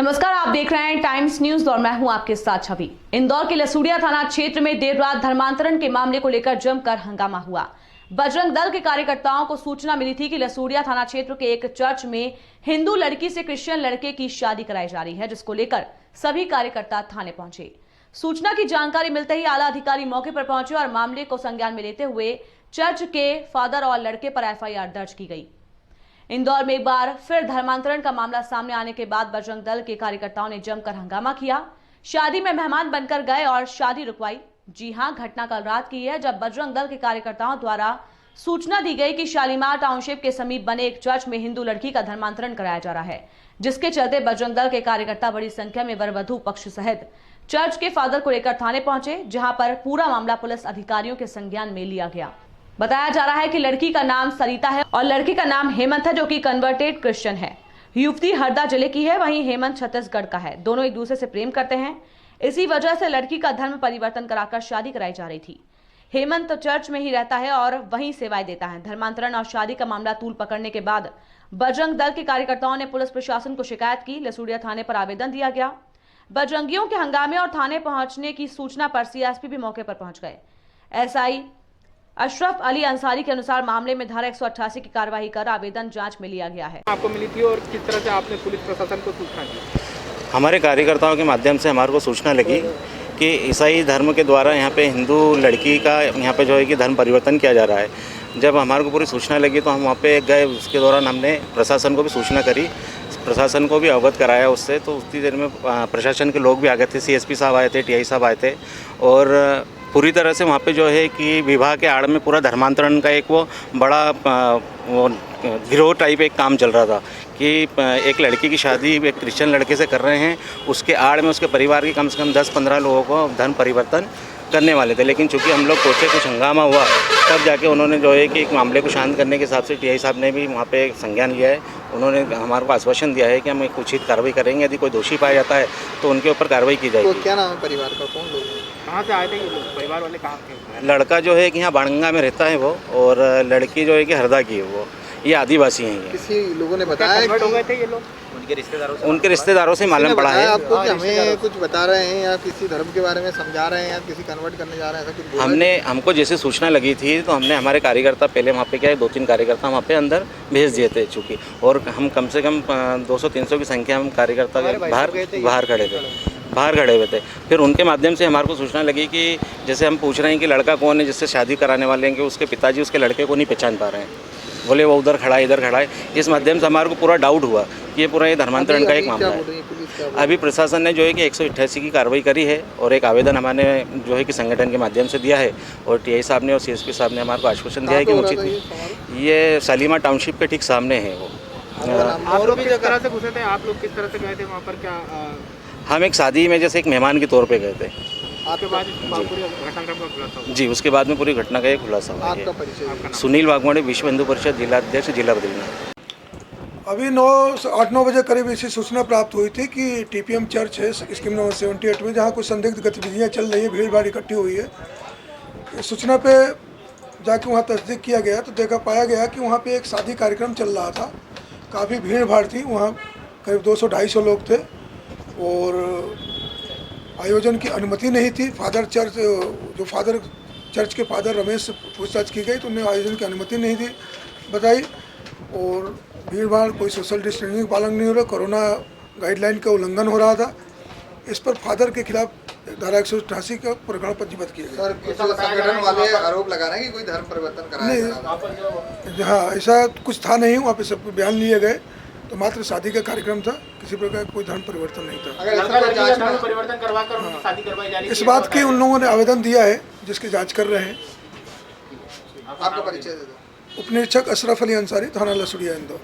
नमस्कार, आप देख रहे हैं टाइम्स न्यूज और मैं हूं आपके साथ छवि। इंदौर के लसूड़िया थाना क्षेत्र में देर रात धर्मांतरण के मामले को लेकर जमकर हंगामा हुआ। बजरंग दल के कार्यकर्ताओं को सूचना मिली थी कि लसूड़िया थाना क्षेत्र के एक चर्च में हिंदू लड़की से क्रिश्चियन लड़के की शादी कराई जा रही है, जिसको लेकर सभी कार्यकर्ता थाने पहुंचे। सूचना की जानकारी मिलते ही आला अधिकारी मौके पर पहुंचे और मामले को संज्ञान में लेते हुए चर्च के फादर और लड़के पर FIR दर्ज की गई। इंदौर में एक बार फिर धर्मांतरण का मामला सामने आने के बाद बजरंग दल के कार्यकर्ताओं ने जमकर हंगामा किया। शादी में मेहमान बनकर गए और शादी रुकवाई। जी हां, घटना कल रात की है, जब बजरंग दल के कार्यकर्ताओं द्वारा सूचना दी गई कि शालीमार टाउनशिप के समीप बने एक चर्च में हिंदू लड़की का धर्मांतरण कराया जा रहा है, जिसके चलते बजरंग दल के कार्यकर्ता बड़ी संख्या में वर वधू पक्ष सहित चर्च के फादर को लेकर थाने पहुंचे, जहां पर पूरा मामला पुलिस अधिकारियों के संज्ञान में लिया गया। बताया जा रहा है कि लड़की का नाम सरिता है और लड़के का नाम हेमंत है, जो कि कन्वर्टेड क्रिश्चियन है। युवती हरदा जिले की है, वहीं हेमंत छत्तीसगढ़ का है। दोनों एक दूसरे से प्रेम करते हैं। इसी वजह से लड़की का धर्म परिवर्तन कराकर शादी कराई जा रही थी। हेमंत तो चर्च में ही रहता है और वहीं सेवाएं देता है। धर्मांतरण और शादी का मामला तूल पकड़ने के बाद बजरंग दल के कार्यकर्ताओं ने पुलिस प्रशासन को शिकायत की। लसूड़िया थाने पर आवेदन दिया गया। बजरंगियों के हंगामे और थाने पहुंचने की सूचना पर CSP भी मौके पर पहुंच गए। SI अशरफ अली अंसारी के अनुसार मामले में धारा 188 की कार्रवाई कर आवेदन जांच में लिया गया है। आपको मिली थी और किस तरह से आपने पुलिस प्रशासन को सूचना दी? हमारे कार्यकर्ताओं के माध्यम से हमारे को सूचना लगी कि ईसाई धर्म के द्वारा यहाँ पे हिंदू लड़की का यहाँ पे जो है कि धर्म परिवर्तन किया जा रहा है। जब हमारे को पूरी सूचना लगी तो हम वहाँ पे गए। उसके दौरान हमने प्रशासन को भी सूचना करी, प्रशासन को भी अवगत कराया उससे। तो उतनी देर में प्रशासन के लोग भी आ गए थे। CSP साहब आए थे, TI साहब आए थे और पूरी तरह से वहाँ पे जो है कि विवाह के आड़ में पूरा धर्मांतरण का एक वो बड़ा वो गिरोह टाइप एक काम चल रहा था कि एक लड़की की शादी एक क्रिश्चियन लड़के से कर रहे हैं। उसके आड़ में उसके परिवार के कम से कम 10-15 लोगों को धर्म परिवर्तन करने वाले थे। लेकिन चूंकि हम लोग पहुँचे, कुछ हंगामा हुआ, तब जाके उन्होंने जो है कि एक मामले को शांत करने के हिसाब से TI साहब ने भी वहाँ पे संज्ञान लिया है। उन्होंने हमारे को आश्वासन दिया है कि हम एक उचित कार्रवाई करेंगे। यदि कोई दोषी पाया जाता है तो उनके ऊपर कार्रवाई की जाएगी। तो क्या नाम है परिवार का, कौन लोग कहाँ से आए थे ये लोग, परिवार वाले कहाँ के? लड़का जो है कि यहाँ बाणगंगा में रहता है वो, और लड़की जो है कि हरदा की है वो। ये आदिवासी हैं। ये किसी लोगों ने बताया हो गए थे ये लोग? उनके रिश्तेदारों से मालूम पड़ा है आपको कि हमें कुछ बता रहे हैं या किसी धर्म के बारे में समझा रहे हैं या किसी कन्वर्ट करने जा रहे हैं, ऐसा कुछ? हमको जैसे सूचना लगी थी तो हमने हमारे कार्यकर्ता पहले वहाँ पे क्या है 2-3 कार्यकर्ता वहाँ पे अंदर भेज दिए थे चूँकि, और हम कम से कम 200-300 की संख्या हम कार्यकर्ता बाहर खड़े हुए थे। फिर उनके माध्यम से हमारे को सूचना लगी कि जैसे हम पूछ रहे हैं कि लड़का कौन है जिससे शादी कराने वाले हैं, कि उसके पिताजी उसके लड़के को नहीं पहचान पा रहे हैं। बोले वो उधर खड़ा है, इधर खड़ा है। इस माध्यम से हमारे को पूरा डाउट हुआ कि ये पूरा ये धर्मांतरण का एक मामला है। अभी प्रशासन ने जो है कि 188 की कार्रवाई करी है और एक आवेदन हमारे जो है कि संगठन के माध्यम से दिया है, और TI साहब ने और CSP साहब ने हमारे को आश्वासन दिया है कि उचित ये शालीमार टाउनशिप के ठीक सामने है वो। आप लोग किस तरह से घुसे थे, आप लोग किस तरह से गए थे वहाँ पर? क्या हम एक शादी में जैसे एक मेहमान के तौर पे गए थे। आपके बाद पूरी घटनाक्रम का खुलासा हुआ? जी, उसके बाद में पूरी घटना का एक खुलासा हुआ है। आपका परिचय? सुनील वाघमोड़े, विश्व हिंदू परिषद जिलाध्यक्ष, जिला बद्रीनाथ। अभी 8-9 बजे करीब ऐसी सूचना प्राप्त हुई थी कि TPM चर्च है स्कीम नंबर 78 में, जहाँ कुछ संदिग्ध गतिविधियाँ चल रही है, भीड़ भाड़ इकट्ठी हुई है। इस सूचना पे जाके वहाँ तस्दीक किया गया तो पाया गया कि वहाँ पे एक शादी कार्यक्रम चल रहा था। काफ़ी भीड़ भाड़ थी, वहाँ करीब 200-250 लोग थे और आयोजन की अनुमति नहीं थी। फादर चर्च के फादर रमेश से पूछताछ की गई तो उन्हें आयोजन की अनुमति नहीं थी बताई, और भीड़ भाड़, कोई सोशल डिस्टेंसिंग पालन नहीं हो रहा, कोरोना गाइडलाइन का उल्लंघन हो रहा था। इस पर फादर के खिलाफ धारा 188 का प्रकरण पंजीबद्ध किया गया। सर, संगठन वाले आरोप लगा रहे हैं कि कोई धर्म परिवर्तन कराया नहीं, हाँ ऐसा कुछ था नहीं। वहाँ पे सब बयान लिए गए तो मात्र शादी का कार्यक्रम था, किसी प्रकार कोई धर्म परिवर्तन नहीं था। परिवर्तन करवाकर उनकी शादी करवाई जा रही है, इस बात की उन लोगों ने आवेदन दिया है जिसकी जांच कर रहे हैं। आपका परिचय दे दो। उपनिरीक्षक अशरफ अली अंसारी, थाना लसूड़िया, इंदौर।